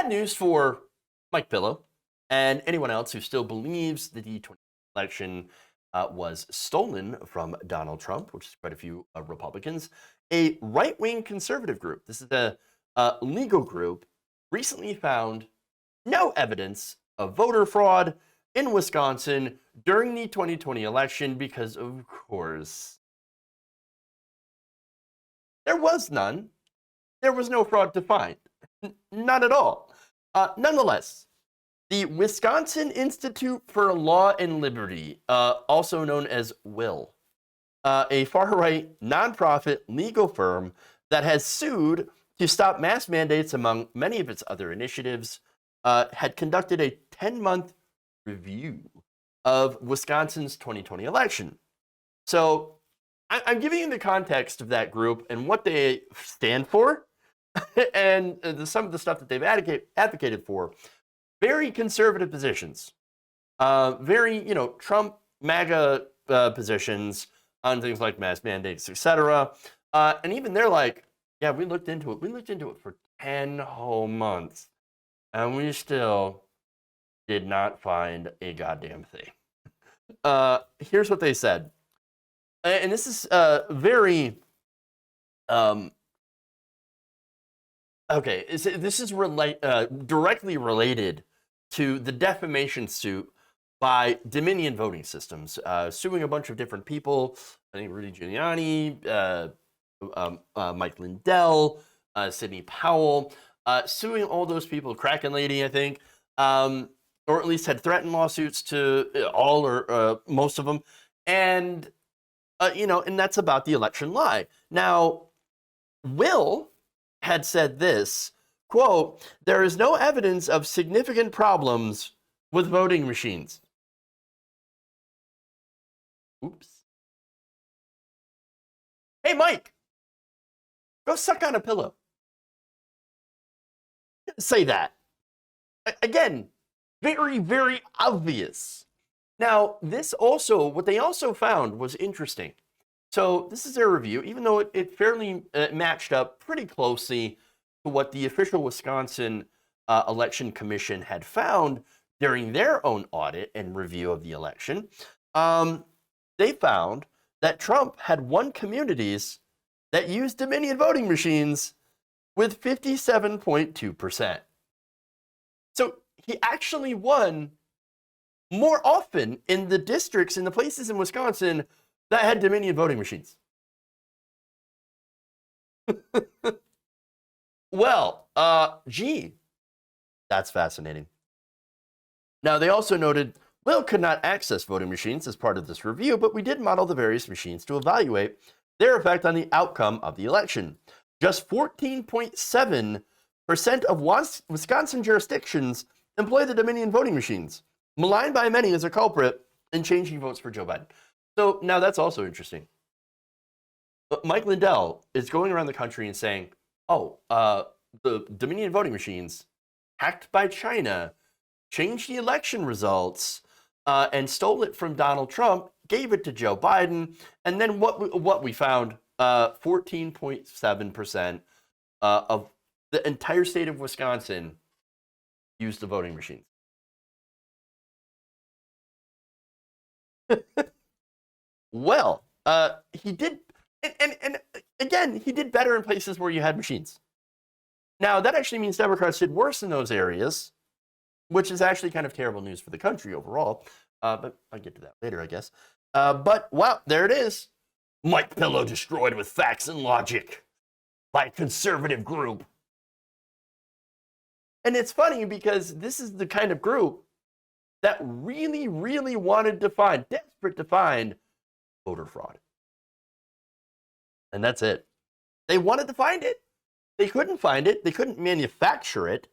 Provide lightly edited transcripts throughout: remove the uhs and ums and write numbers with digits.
news for Mike Pillow and anyone else who still believes the D20 election was stolen from Donald Trump, which is quite a few Republicans. A right-wing conservative group, this is a legal group, recently found no evidence of voter fraud in Wisconsin during the 2020 election because, of course, there was none. There was no fraud to find. Not at all. Nonetheless, the Wisconsin Institute for Law and Liberty, also known as WILL, a far-right nonprofit legal firm that has sued to stop mask mandates among many of its other initiatives, had conducted a 10-month review of Wisconsin's 2020 election. So I'm giving you the context of that group and what they stand for and some of the stuff that they've advocated for. Very conservative positions, very, Trump MAGA positions on things like mask mandates, etc. And even they're like, yeah, we looked into it. We looked into it for 10 whole months, and we still did not find a goddamn thing. Here's what they said. And this is very... okay, this is directly related to the defamation suit by Dominion Voting Systems, suing a bunch of different people. I think Rudy Giuliani, Mike Lindell, Sidney Powell, suing all those people, Kraken Lady, I think, or at least had threatened lawsuits to all or most of them. And, and that's about the election lie. Now, Will had said this, quote, "There is no evidence of significant problems with voting machines." Oops. Hey, Mike, go suck on a pillow. Say that. Again, very, very obvious. Now, what they also found was interesting. So this is their review, even though it fairly matched up pretty closely to what the official Wisconsin Election Commission had found during their own audit and review of the election. They found that Trump had won communities that used Dominion voting machines with 57.2%. So he actually won more often in the districts, in the places in Wisconsin that had Dominion voting machines. Well, gee, that's fascinating. Now, they also noted, Will could not access voting machines as part of this review, but we did model the various machines to evaluate their effect on the outcome of the election. Just 14.7% of Wisconsin jurisdictions employ the Dominion voting machines, maligned by many as a culprit in changing votes for Joe Biden. So now that's also interesting. But Mike Lindell is going around the country and saying, the Dominion voting machines hacked by China, changed the election results, and stole it from Donald Trump, gave it to Joe Biden, and then what we found, 14.7% of the entire state of Wisconsin used the voting machines. Well, he did, and again, he did better in places where you had machines. Now, that actually means Democrats did worse in those areas, which is actually kind of terrible news for the country overall. But I'll get to that later, I guess. But, wow, there it is. Mike Pillow destroyed with facts and logic by a conservative group. And it's funny because this is the kind of group that really, really wanted to find, desperate to find, voter fraud. And that's it. They wanted to find it. They couldn't find it. They couldn't manufacture it.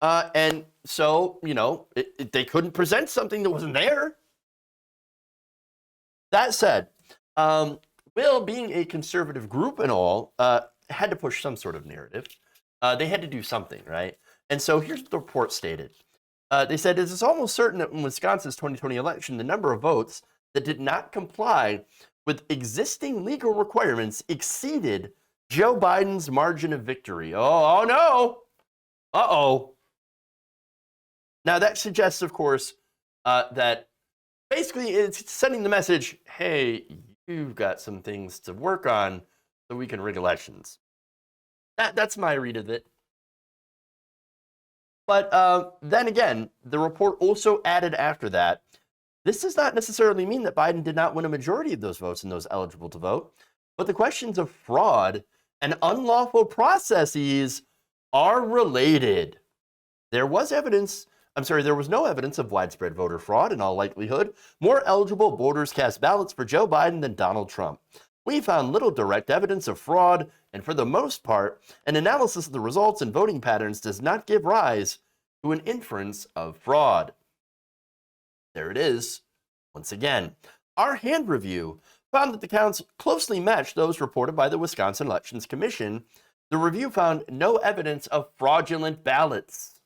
And so, they couldn't present something that wasn't there. That said, Will, being a conservative group and all, had to push some sort of narrative. They had to do something, right? And so here's what the report stated. They said, it is almost certain that in Wisconsin's 2020 election, the number of votes that did not comply with existing legal requirements exceeded Joe Biden's margin of victory. Oh no! Uh-oh. Now, that suggests, of course, that basically it's sending the message, hey, you've got some things to work on so we can rig elections. That's my read of it. But then again, the report also added after that, this does not necessarily mean that Biden did not win a majority of those votes and those eligible to vote, but the questions of fraud and unlawful processes are related. There was no evidence of widespread voter fraud in all likelihood. More eligible voters cast ballots for Joe Biden than Donald Trump. We found little direct evidence of fraud, and for the most part, an analysis of the results and voting patterns does not give rise to an inference of fraud. There it is. Once again, our hand review found that the counts closely matched those reported by the Wisconsin Elections Commission. The review found no evidence of fraudulent ballots.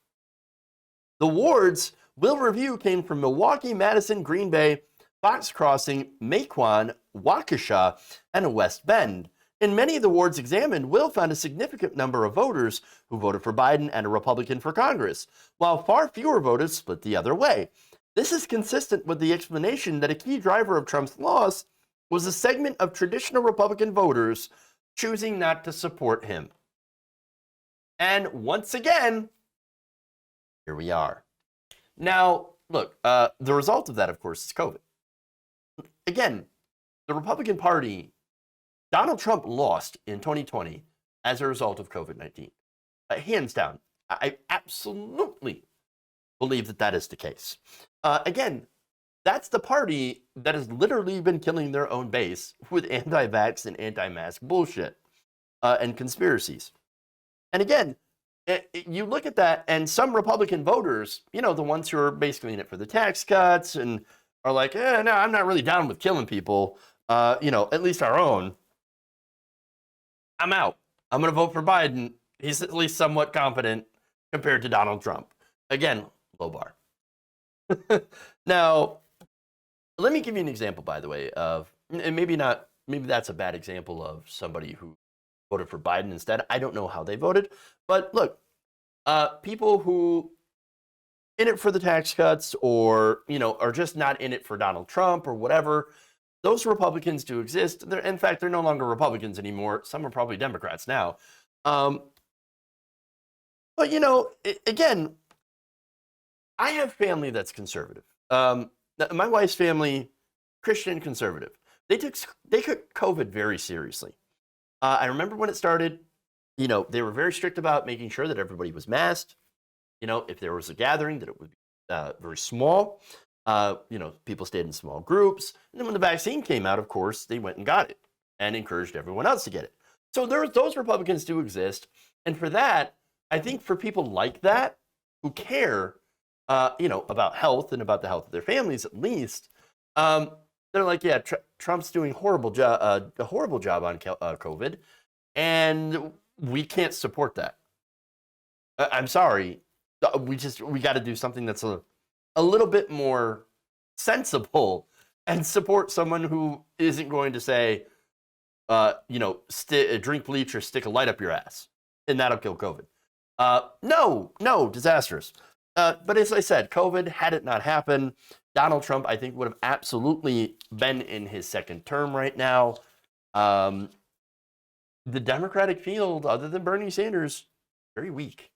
The wards we'll review came from Milwaukee, Madison, Green Bay, Fox Crossing, Macon, Waukesha, and West Bend. In many of the wards examined, Will found a significant number of voters who voted for Biden and a Republican for Congress, while far fewer voters split the other way. This is consistent with the explanation that a key driver of Trump's loss was a segment of traditional Republican voters choosing not to support him. And once again, here we are. Now, look, the result of that, of course, is COVID. Again, the Republican Party, Donald Trump lost in 2020 as a result of COVID-19. Hands down, I absolutely believe that that is the case. Again, that's the party that has literally been killing their own base with anti-vax and anti-mask bullshit and conspiracies. And again, you look at that, and some Republican voters, the ones who are basically in it for the tax cuts and are like, no, I'm not really down with killing people, at least our own. I'm out. I'm going to vote for Biden. He's at least somewhat competent compared to Donald Trump. Again, low bar. Now, let me give you an example, by the way, of, and maybe that's a bad example of somebody who voted for Biden instead. I don't know how they voted. But look, people who in it for the tax cuts or, are just not in it for Donald Trump or whatever, those Republicans do exist. In fact, they're no longer Republicans anymore. Some are probably Democrats now. But, again, I have family that's conservative. My wife's family, Christian conservative. They took COVID very seriously. I remember when it started, they were very strict about making sure that everybody was masked. If there was a gathering, that it would be very small. People stayed in small groups. And then when the vaccine came out, of course, they went and got it and encouraged everyone else to get it. So those Republicans do exist. And for that, I think for people like that who care, about health and about the health of their families, at least, they're like, yeah, Trump's doing a horrible job on COVID, and we can't support that. I'm sorry. We got to do something that's a little bit more sensible and support someone who isn't going to say, drink bleach or stick a light up your ass, and that'll kill COVID. No, disastrous. But as I said, COVID, had it not happened, Donald Trump, I think, would have absolutely been in his second term right now. The Democratic field, other than Bernie Sanders, very weak.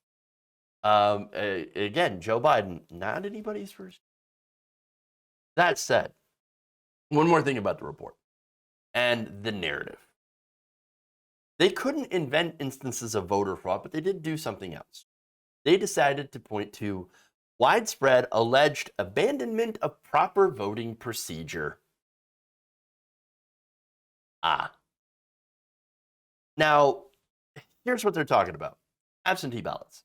Again, Joe Biden, not anybody's first. That said, one more thing about the report and the narrative. They couldn't invent instances of voter fraud, but they did do something else. They decided to point to widespread alleged abandonment of proper voting procedure. Now, here's what they're talking about. Absentee ballots.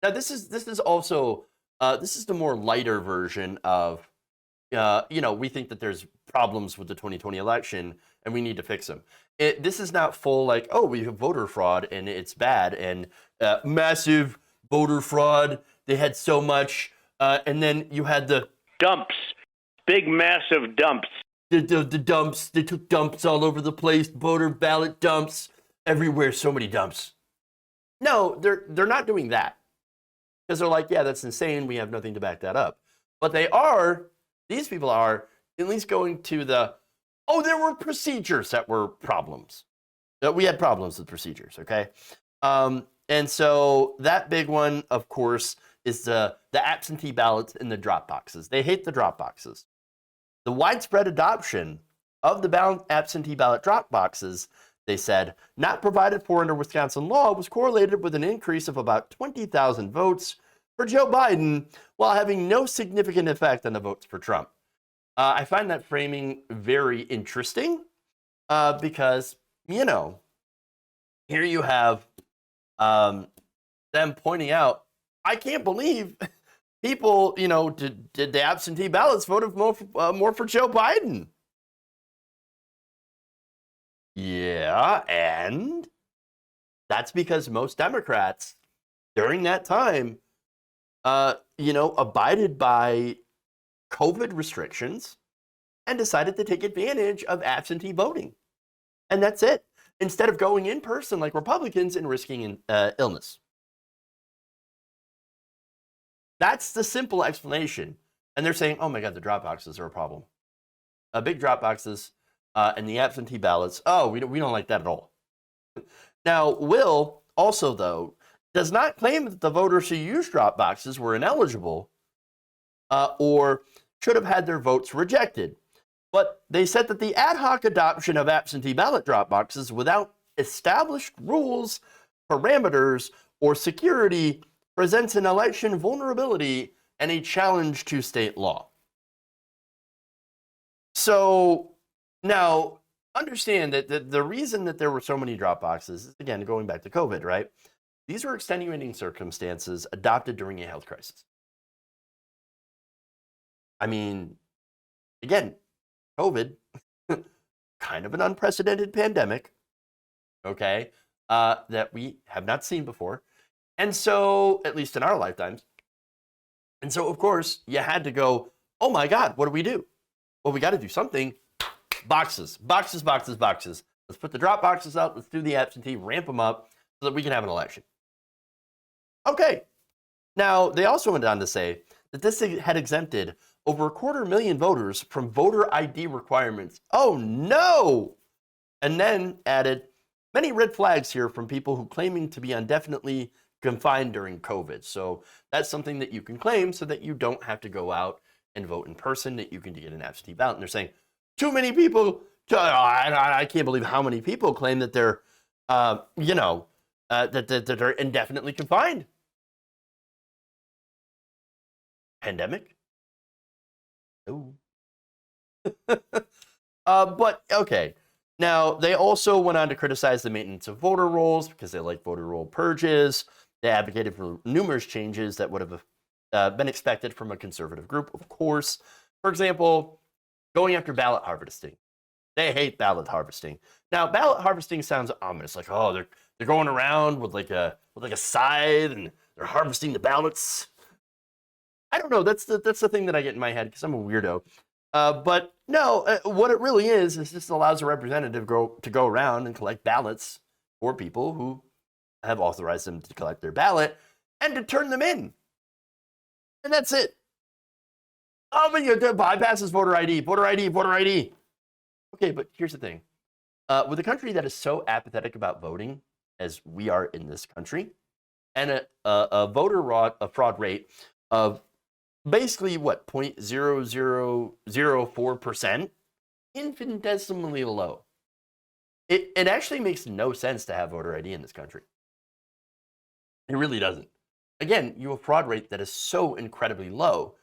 Now, this is also the more lighter version of, we think that there's problems with the 2020 election and we need to fix them. This is not full like, oh, we have voter fraud and it's bad and massive voter fraud. They had so much, and then you had the dumps, big massive dumps. The dumps. They took dumps all over the place. Voter ballot dumps everywhere. So many dumps. No, they're not doing that. because they're like, yeah, that's insane. We have nothing to back that up. But these people are at least going to there were procedures that were problems. That we had problems with procedures, okay? And so that big one, of course, is the absentee ballots in the drop boxes. They hate the drop boxes. The widespread adoption of the absentee ballot drop boxes, they said, not provided for under Wisconsin law, was correlated with an increase of about 20,000 votes for Joe Biden, while having no significant effect on the votes for Trump. I find that framing very interesting because, here you have them pointing out, I can't believe people, did the absentee ballots voted more for Joe Biden. Yeah, and that's because most Democrats during that time, abided by COVID restrictions and decided to take advantage of absentee voting. And that's it. Instead of going in person like Republicans and risking illness. That's the simple explanation. And they're saying, oh my God, the drop boxes are a problem. Big drop boxes and the absentee ballots. Oh, we don't like that at all. Now, Will also, though, does not claim that the voters who used drop boxes were ineligible or should have had their votes rejected. But they said that the ad hoc adoption of absentee ballot drop boxes without established rules, parameters, or security presents an election vulnerability and a challenge to state law. So now understand that the reason that there were so many drop boxes is, again, going back to COVID, right? These were extenuating circumstances adopted during a health crisis. I mean, again, COVID, kind of an unprecedented pandemic, okay, that we have not seen before. And so, at least in our lifetimes. And so, of course, you had to go, oh my God, what do we do? Well, we got to do something. Boxes, boxes, boxes, boxes. Let's put the drop boxes out. Let's do the absentee, ramp them up so that we can have an election. Okay. Now, they also went on to say that this had exempted over 250,000 voters from voter ID requirements. Oh no! And then added, many red flags here from people who claiming to be indefinitely confined during COVID. So that's something that you can claim so that you don't have to go out and vote in person, that you can get an absentee ballot. And they're saying, too many people, I can't believe how many people claim that they're, that they're indefinitely confined. Pandemic? No. But, okay. Now, they also went on to criticize the maintenance of voter rolls because they like voter roll purges. They advocated for numerous changes that would have been expected from a conservative group, of course. For example, going after ballot harvesting. They hate ballot harvesting. Now, ballot harvesting sounds ominous, like, oh, they're going around with like a scythe and they're harvesting the ballots. I don't know. That's the thing that I get in my head because I'm a weirdo. But no, what it really is just allows a representative to go around and collect ballots for people who have authorized them to collect their ballot and to turn them in. And that's it. Oh, but it bypasses voter ID, voter ID, voter ID. Okay, but here's the thing. With a country that is so apathetic about voting as we are in this country, and a voter fraud rate of basically, 0.0004%? Infinitesimally low. It actually makes no sense to have voter ID in this country. It really doesn't. Again, you have a fraud rate that is so incredibly low.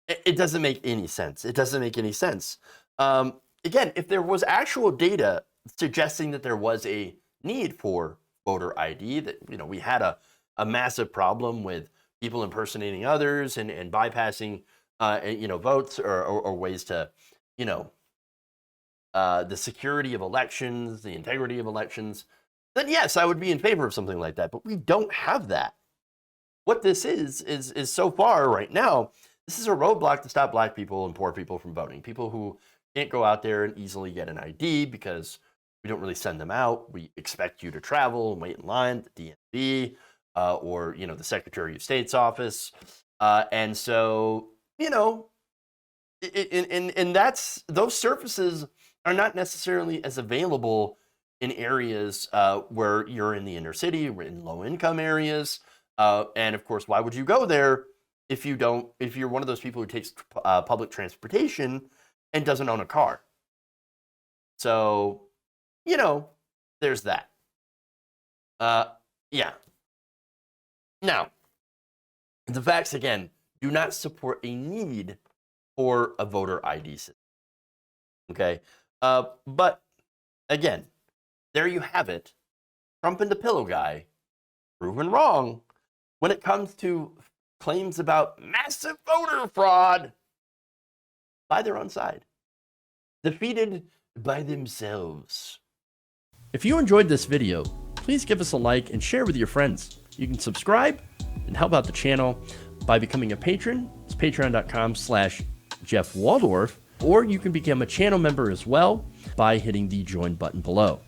It doesn't make any sense. It doesn't make any sense. Again, if there was actual data suggesting that there was a need for voter ID, that we had a massive problem with people impersonating others and bypassing, votes or ways to, the security of elections, the integrity of elections, then yes, I would be in favor of something like that. But we don't have that. What this is so far right now, this is a roadblock to stop black people and poor people from voting. People who can't go out there and easily get an ID because we don't really send them out. We expect you to travel and wait in line at the DMV. or, the Secretary of State's office. And so, and those services are not necessarily as available in areas where you're in the inner city, or in low income areas. And of course, why would you go there if you're one of those people who takes public transportation and doesn't own a car? So, there's that. Yeah. Now, the facts, again, do not support a need for a voter ID system. Okay? But, again, there you have it. Trump and the pillow guy proven wrong when it comes to claims about massive voter fraud by their own side. Defeated by themselves. If you enjoyed this video, please give us a like and share with your friends. You can subscribe and help out the channel by becoming a patron. It's patreon.com/Jeff Waldorf, or you can become a channel member as well by hitting the join button below.